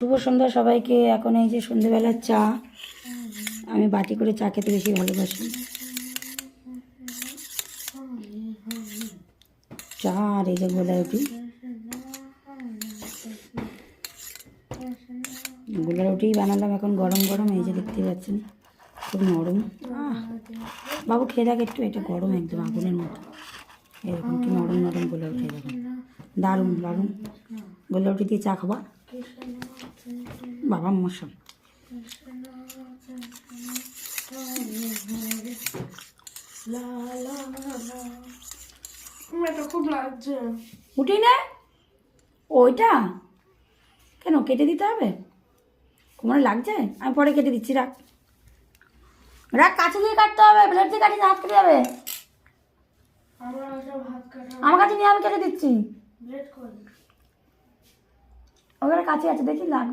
শুভ সন্ধ্যা সবাইকে। এখন এই যে সন্ধ্যেবেলার চা, আমি বাটি করে চা খেতে বেশি ভালোবাসি। চা আর এই যে গোলা রুটি, গোলা রুটি বানালাম এখন গরম গরম। এই যে দেখতে পাচ্ছেন খুব নরম। বাবু খেয়ে দেখ একটু, এটা গরম একদম আগুনের মতো, এরকম কি নরম নরম গোলা রুটি, দেখুন দারুণ দারুণ। গোলা রুটি দিয়ে চা খাবা বাবা মশা। খুব লাগছে, উঠি না ওইটা কেন কেটে দিতে হবে? তোমার লাগছে, আমি পরে কেটে দিচ্ছি। রাখ রাখ, কাছে দিয়ে কাটতে হবে, ব্লেড দিয়ে কাটিয়ে হাত কেটে যাবে। আমার কাছে নিয়ে আমি কেটে দিচ্ছি। ওখানে কাছে আছে দেখি, লাগ